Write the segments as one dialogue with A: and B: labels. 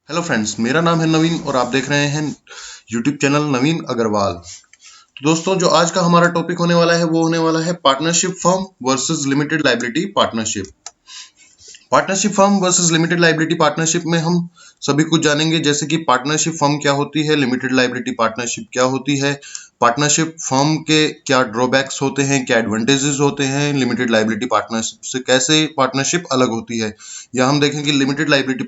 A: Hello friends, मेरा नाम है नवीन और आप देख रहे हैं यूट्यूब चैनल नवीन अग्रवाल। तो दोस्तों, जो आज का हमारा टॉपिक होने वाला है वो होने वाला है partnership firm versus limited liability partnership. Partnership firm versus limited liability partnership में हम सभी कुछ जानेंगे, जैसे कि पार्टनरशिप फर्म क्या होती है, लिमिटेड लायबिलिटी पार्टनरशिप क्या होती है, पार्टनरशिप फर्म के क्या ड्रॉबैक्स होते हैं, क्या एडवांटेजेस होते हैं, लिमिटेड लायबिलिटी पार्टनरशिप से कैसे पार्टनरशिप अलग होती है, या हम देखेंगे लिमिटेड लायबिलिटी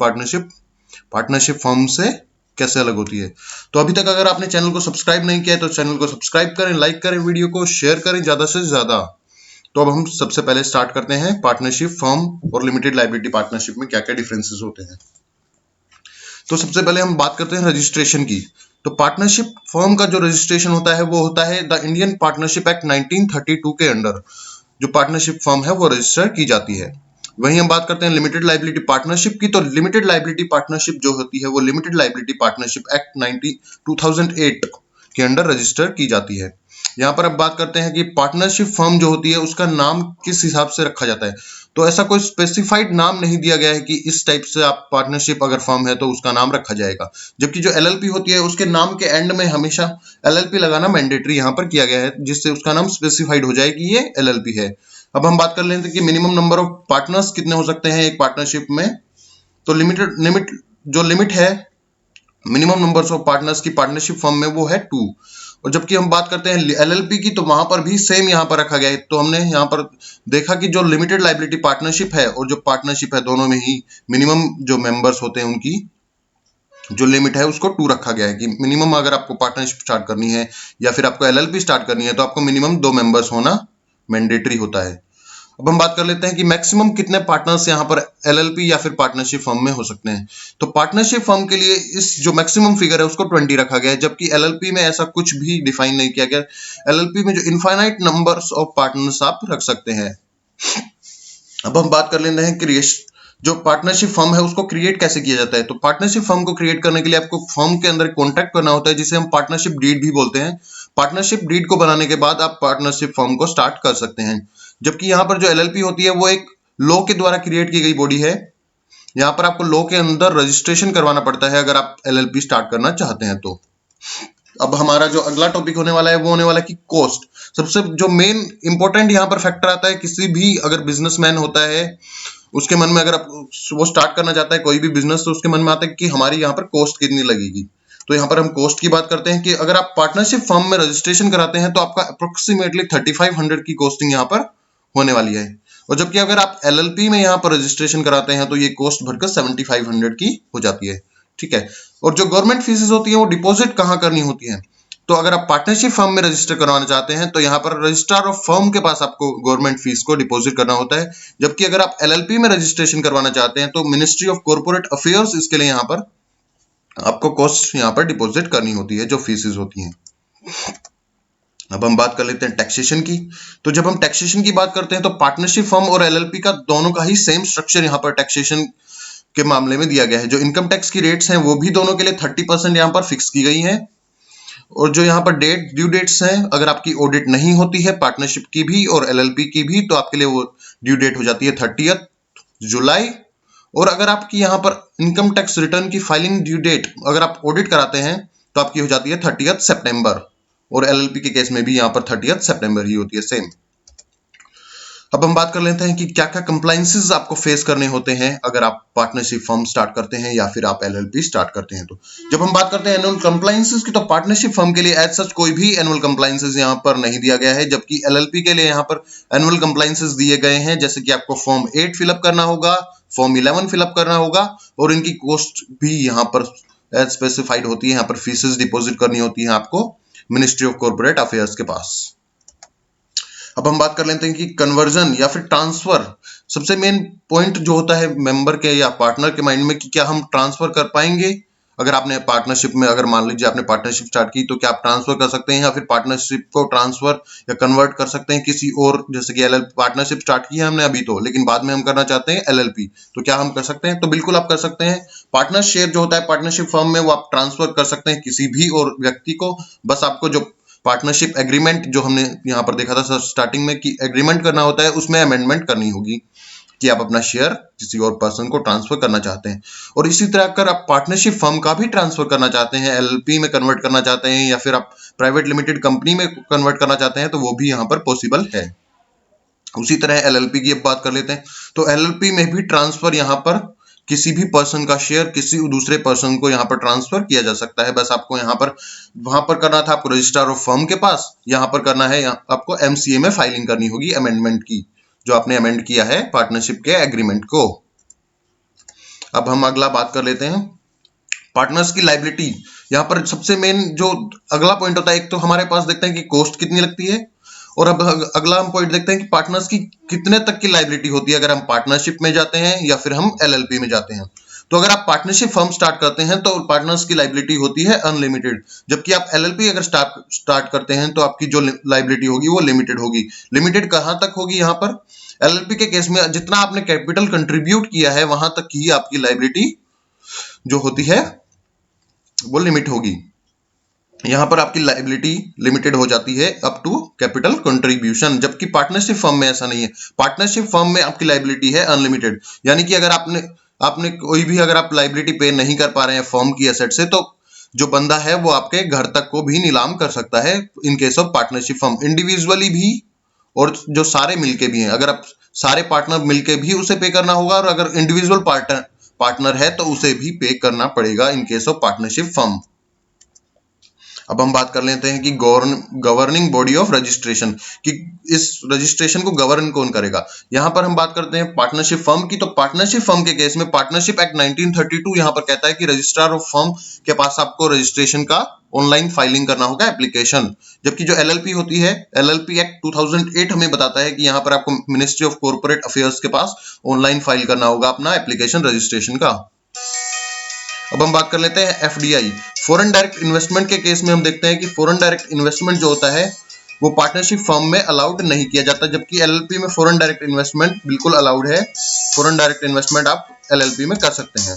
A: पार्टनरशिप फर्म से कैसे अलग होती है। तो अभी तक अगर आपने चैनल को सब्सक्राइब नहीं किया है तो चैनल को सब्सक्राइब करें, लाइक करें, वीडियो को शेयर करें ज्यादा से ज्यादा। तो अब हम सबसे पहले स्टार्ट करते हैं पार्टनरशिप फर्म और लिमिटेड लायबिलिटी पार्टनरशिप में क्या क्या डिफरेंसेस होते हैं। तो सबसे पहले हम बात करते हैं रजिस्ट्रेशन की। तो पार्टनरशिप फर्म का जो रजिस्ट्रेशन होता है वो होता है द इंडियन पार्टनरशिप एक्ट 1932 के अंडर जो पार्टनरशिप फर्म है वो रजिस्टर की जाती है। वहीं हम बात करते हैं लिमिटेड लायबिलिटी पार्टनरशिप की। तो लिमिटेड लायबिलिटी पार्टनरशिप जो होती है वो लिमिटेड लायबिलिटी पार्टनरशिप एक्ट 2008 के अंडर रजिस्टर की जाती है। यहाँ पर अब बात करते हैं कि पार्टनरशिप फर्म जो होती है उसका नाम किस हिसाब से रखा जाता है। तो ऐसा कोई स्पेसिफाइड नाम नहीं दिया गया है कि इस टाइप से आप पार्टनरशिप अगर फर्म है तो उसका नाम रखा जाएगा। जबकि जो एलएलपी होती है उसके नाम के एंड में हमेशा एलएलपी लगाना मैंडेटरी यहाँ पर किया गया है, जिससे उसका नाम स्पेसिफाइड हो जाए कि ये एलएलपी है। अब हम बात कर लेते हैं कि मिनिमम नंबर ऑफ पार्टनर्स कितने हो सकते हैं एक पार्टनरशिप में। तो लिमिट है मिनिमम नंबर्स ऑफ पार्टनर्स की पार्टनरशिप फर्म में वो है 2। और जबकि हम बात करते हैं एलएलपी की तो वहां पर भी सेम यहाँ पर रखा गया है। तो हमने यहाँ पर देखा कि जो लिमिटेड लायबिलिटी पार्टनरशिप है और जो पार्टनरशिप है दोनों में ही मिनिमम जो मेंबर्स होते हैं उनकी जो लिमिट है उसको 2 रखा गया है कि मिनिमम अगर आपको पार्टनरशिप स्टार्ट करनी है या फिर आपको एलएलपी स्टार्ट करनी है तो आपको मिनिमम 2 मेंबर्स होना मैंडेटरी होता है। अब हम बात कर लेते हैं कि मैक्सिमम कितने पार्टनर्स यहाँ पर एलएलपी या फिर पार्टनरशिप फर्म में हो सकते हैं। तो पार्टनरशिप फर्म के लिए इस जो मैक्सिमम फिगर है उसको 20 रखा गया है, जबकि एलएलपी में ऐसा कुछ भी डिफाइन नहीं किया गया। एलएलपी में जो इनफाइनाइट नंबर्स ऑफ पार्टनर्स आप रख सकते हैं। अब हम बात कर लेते हैं क्रिएशन, जो पार्टनरशिप फर्म है उसको क्रिएट कैसे किया जाता है। तो पार्टनरशिप फर्म को क्रिएट करने के लिए आपको फर्म के अंदर कॉन्ट्रैक्ट करना होता है, जिसे हम पार्टनरशिप डीड भी बोलते हैं। पार्टनरशिप डीड को बनाने के बाद आप पार्टनरशिप फर्म को स्टार्ट कर सकते हैं। जबकि यहाँ पर जो एलएलपी होती है वो एक लॉ के द्वारा क्रिएट की गई बॉडी है। यहाँ पर आपको लॉ के अंदर रजिस्ट्रेशन करवाना पड़ता है अगर आप एलएलपी स्टार्ट करना चाहते हैं तो। अब हमारा जो अगला टॉपिक होने वाला है वो होने वाला है कि कॉस्ट। सबसे जो मेन इंपॉर्टेंट यहाँ पर फैक्टर आता है, किसी भी अगर बिजनेसमैन होता है उसके मन में, अगर आप वो स्टार्ट करना चाहता है कोई भी बिजनेस, तो उसके मन में आता है कि हमारी यहाँ पर कॉस्ट कितनी लगेगी। तो यहाँ पर हम कॉस्ट की बात करते हैं कि अगर आप पार्टनरशिप फर्म में रजिस्ट्रेशन कराते हैं तो आपका अप्रोक्सीमेटली 3500 की कॉस्टिंग यहाँ पर होने वाली है। और जबकि अगर आप एलएलपी में यहाँ पर रजिस्ट्रेशन कराते हैं तो ये कॉस्ट बढ़कर 7500 की हो जाती है। ठीक है। और जो गवर्नमेंट फीसेस होती है वो डिपॉजिट कहाँ करनी होती है। तो अगर आप पार्टनरशिप फर्म में रजिस्टर करवाना चाहते हैं तो यहाँ पर रजिस्ट्रार ऑफ फर्म के पास आपको गवर्नमेंट फीस को डिपॉजिट करना होता है। जबकि अगर आप एलएलपी में रजिस्ट्रेशन करवाना चाहते हैं तो मिनिस्ट्री ऑफ कॉर्पोरेट अफेयर्स इसके लिए यहाँ पर आपको कॉस्ट यहाँ पर डिपॉजिट करनी होती है, जो फीसेस होती हैं। अब हम बात कर लेते हैं टैक्सेशन की। तो जब हम टैक्सेशन की बात करते हैं तो पार्टनरशिप फर्म और एलएलपी का दोनों का ही सेम स्ट्रक्चर यहाँ पर टैक्सेशन के मामले में दिया गया है। जो इनकम टैक्स की रेट्स हैं वो भी दोनों के लिए 30% यहाँ पर फिक्स की गई हैं। और जो यहाँ पर ड्यू डेट्स हैं, अगर आपकी ऑडिट नहीं होती है पार्टनरशिप की भी और एलएलपी की भी तो आपके लिए वो ड्यू डेट हो जाती है 30 जुलाई। और अगर आपकी यहाँ पर इनकम टैक्स रिटर्न की फाइलिंग ड्यू डेट अगर आप ऑडिट कराते हैं तो आपकी हो जाती है 30 सितंबर। और एलएलपी के केस में भी यहाँ पर 30 सितंबर ही होती है सेम। अब हम बात कर लेते हैं कि क्या क्या कंप्लायंसेस आपको फेस करने होते हैं अगर आप पार्टनरशिप फर्म स्टार्ट करते हैं या फिर आप एलएलपी स्टार्ट करते हैं। तो जब हम बात करते हैं एनुअल कंप्लायंसेस की तो पार्टनरशिप फर्म के लिए एज सच कोई भी एनुअल कंप्लायंसेस यहाँ पर नहीं दिया गया है, जबकि एलएलपी के लिए यहाँ पर एनुअल कंप्लायंसेस दिए गए हैं। जैसे कि आपको फॉर्म 8 फिलअप करना होगा, फॉर्म 11 फिलअप करना होगा और इनकी कॉस्ट भी यहाँ पर एज स्पेसिफाइड होती है। यहाँ पर फीसेस डिपॉजिट करनी होती है आपको मिनिस्ट्री ऑफ कॉर्पोरेट अफेयर्स के पास। अब हम बात कर लेते हैं कि कन्वर्जन या फिर ट्रांसफर। सबसे मेन पॉइंट जो होता है मेंबर के या पार्टनर के माइंड में कि क्या हम ट्रांसफर कर पाएंगे। अगर आपने पार्टनरशिप में, अगर मान लीजिए आपने पार्टनरशिप स्टार्ट की तो क्या आप ट्रांसफर कर सकते हैं या फिर पार्टनरशिप को ट्रांसफर या कन्वर्ट कर सकते हैं किसी और, जैसे कि एलएलपी पार्टनरशिप स्टार्ट की है हमने अभी तो, लेकिन बाद में हम करना चाहते हैं एलएलपी, तो क्या हम कर सकते हैं। तो बिल्कुल आप कर सकते हैं। पार्टनर शेयर जो होता है पार्टनरशिप फर्म में वो आप ट्रांसफर कर सकते हैं किसी भी और व्यक्ति को। बस आपको जो पार्टनरशिप एग्रीमेंट जो हमने यहाँ पर देखा था स्टार्टिंग में कि एग्रीमेंट करना होता है उसमें अमेंडमेंट करनी होगी। कि आप अपना शेयर किसी और पर्सन को ट्रांसफर करना चाहते हैं। और इसी तरह अगर आप पार्टनरशिप फर्म का भी ट्रांसफर करना चाहते हैं, एलएलपी में कन्वर्ट करना चाहते हैं या फिर आप प्राइवेट लिमिटेड कंपनी में कन्वर्ट करना चाहते हैं, तो वो भी यहाँ पर पॉसिबल है। उसी तरह एलएलपी की अब बात कर लेते हैं। तो एलएलपी में भी ट्रांसफर यहाँ पर किसी भी पर्सन का शेयर किसी दूसरे पर्सन को यहाँ पर ट्रांसफर किया जा सकता है। बस आपको यहाँ पर वहां पर करना था आपको रजिस्ट्रार ऑफ फर्म के पास, यहाँ पर करना है आपको एमसीए में फाइलिंग करनी होगी अमेंडमेंट की, जो आपने अमेंड किया है पार्टनरशिप के एग्रीमेंट को। अब हम अगला बात कर लेते हैं पार्टनर्स की लायबिलिटी। यहाँ पर सबसे मेन जो अगला पॉइंट होता है, एक तो हमारे पास देखते हैं कि कॉस्ट कितनी लगती है, और अब अगला हम पॉइंट देखते हैं कि पार्टनर्स की कितने तक की लायबिलिटी होती है अगर हम पार्टनरशिप में जाते हैं या फिर हम एलएलपी में जाते हैं। तो अगर आप पार्टनरशिप फर्म स्टार्ट करते हैं तो पार्टनर्स की लायबिलिटी होती है अनलिमिटेड, जबकि आप एलएलपी अगर स्टार्ट करते हैं तो आपकी जो लायबिलिटी होगी वो लिमिटेड होगी। लिमिटेड कहां तक होगी? यहाँ पर एलएलपी के केस में जितना आपने कैपिटल कंट्रीब्यूट किया है वहां तक ही आपकी लायबिलिटी जो होती है वो लिमिट होगी। यहां पर आपकी लायबिलिटी लिमिटेड हो जाती है अप टू कैपिटल कंट्रीब्यूशन, जबकि पार्टनरशिप फर्म में ऐसा नहीं है। पार्टनरशिप फर्म में आपकी लायबिलिटी है अनलिमिटेड, यानी कि अगर आपने कोई भी अगर आप लायबिलिटी पे नहीं कर पा रहे हैं फर्म की एसेट से, तो जो बंदा है वो आपके घर तक को भी नीलाम कर सकता है in case of partnership firm, individually भी और जो सारे मिलके भी हैं। अगर आप सारे पार्टनर मिलके भी उसे पे करना होगा, और अगर इंडिविजुअल पार्टनर है तो उसे भी पे करना पड़ेगा in case of partnership firm. अब हम बात कर लेते हैं कि गवर्निंग बॉडी ऑफ रजिस्ट्रेशन, कि इस रजिस्ट्रेशन को गवर्न कौन करेगा। यहां पर हम बात करते हैं पार्टनरशिप फर्म की। तो पार्टनरशिप फर्म के केस में पार्टनरशिप एक्ट 1932 यहां पर कहता है कि रजिस्ट्रार ऑफ फर्म के पास आपको रजिस्ट्रेशन का ऑनलाइन फाइलिंग करना होगा एप्लीकेशन, जबकि जो एलएलपी होती है, एलएलपी एक्ट 2008 हमें बताता है कि यहाँ पर आपको मिनिस्ट्री ऑफ कॉर्पोरेट अफेयर्स के पास ऑनलाइन फाइल करना होगा अपना एप्लीकेशन रजिस्ट्रेशन का। अब हम बात कर लेते हैं एफडीआई, फॉरेन डायरेक्ट इन्वेस्टमेंट के केस में हम देखते हैं कि फॉरेन डायरेक्ट इन्वेस्टमेंट जो होता है वो पार्टनरशिप फर्म में अलाउड नहीं किया जाता, जबकि एलएलपी में फॉरेन डायरेक्ट इन्वेस्टमेंट बिल्कुल अलाउड है। फॉरेन डायरेक्ट इन्वेस्टमेंट आप एलएलपी में कर सकते हैं।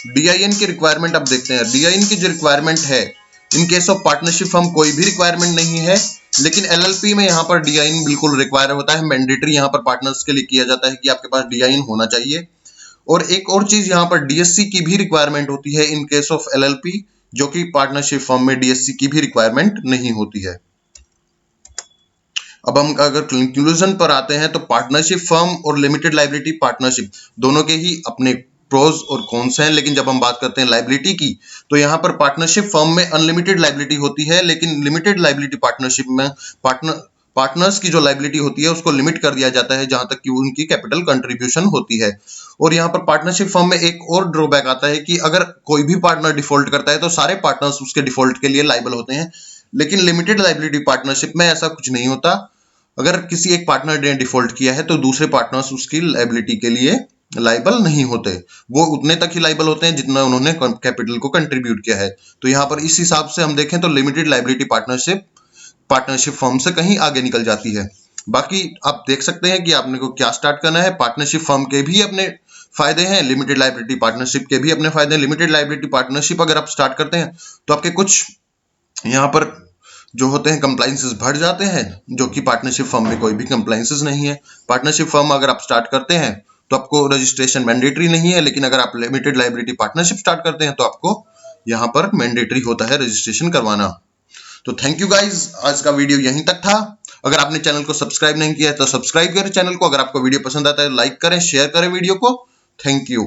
A: डीआईएन की रिक्वायरमेंट अब देखते हैं। डीआईएन की जो रिक्वायरमेंट है in case of partnership firm कोई भी रिक्वायरमेंट नहीं है, लेकिन एलएलपी में यहाँ पर डीआईएन बिल्कुल रिक्वायर होता है, मैंडेटरी यहाँ पर पार्टनर्स के लिए किया जाता है कि आपके पास डीआईएन होना चाहिए। और एक और चीज यहाँ पर डीएससी की भी रिक्वायरमेंट होती है इन केस ऑफ एलएलपी, जो कि पार्टनरशिप फर्म में डीएससी की भी रिक्वायरमेंट नहीं होती है। अब हम अगर कंक्लूजन पर आते हैं तो पार्टनरशिप फर्म और लिमिटेड लायबिलिटी पार्टनरशिप दोनों के ही अपने प्रोज और कॉन्स हैं, लेकिन जब हम बात करते हैं लायबिलिटी की तो यहाँ पर पार्टनरशिप फर्म में अनलिमिटेड लायबिलिटी होती है, लेकिन लिमिटेड लायबिलिटी पार्टनरशिप में पार्टनर्स की जो लायबिलिटी होती है उसको लिमिट कर दिया जाता है जहां तक कि उनकी कैपिटल कंट्रीब्यूशन होती है। और यहाँ पर पार्टनरशिप फर्म में एक और ड्रॉबैक आता है कि अगर कोई भी पार्टनर डिफॉल्ट करता है तो सारे पार्टनर्स उसके डिफॉल्ट के लिए लायबल होते हैं, लेकिन लिमिटेड लायबिलिटी पार्टनरशिप में ऐसा कुछ नहीं होता। अगर किसी एक पार्टनर ने डिफॉल्ट किया है तो दूसरे पार्टनर्स उसकी लायबिलिटी के लिए लायबल नहीं होते, वो उतने तक ही लायबल होते हैं जितना उन्होंने कैपिटल को कंट्रीब्यूट किया है। तो यहाँ पर इस हिसाब से हम देखें तो लिमिटेड लायबिलिटी पार्टनरशिप फर्म से कहीं आगे निकल जाती है। बाकी आप देख सकते हैं कि आपने को क्या स्टार्ट करना है। पार्टनरशिप फर्म के भी अपने फायदे हैं, लिमिटेड लायबिलिटी पार्टनरशिप के भी अपने फायदे हैं। लिमिटेड लायबिलिटी पार्टनरशिप अगर आप स्टार्ट करते हैं तो आपके कुछ यहाँ पर जो होते हैं कंप्लाइंसेस बढ़ जाते हैं, जो कि पार्टनरशिप फर्म में कोई भी कंप्लाइंसेस नहीं है। पार्टनरशिप फर्म अगर आप स्टार्ट करते हैं तो आपको रजिस्ट्रेशन मैंडेटरी नहीं है, लेकिन अगर आप लिमिटेड लायबिलिटी पार्टनरशिप स्टार्ट करते हैं तो आपको यहाँ पर मैंडेटरी होता है रजिस्ट्रेशन करवाना। तो थैंक यू गाइज, आज का वीडियो यहीं तक था। अगर आपने चैनल को सब्सक्राइब नहीं किया है तो सब्सक्राइब करें चैनल को। अगर आपको वीडियो पसंद आता है तो लाइक करें, शेयर करें वीडियो को। Thank you.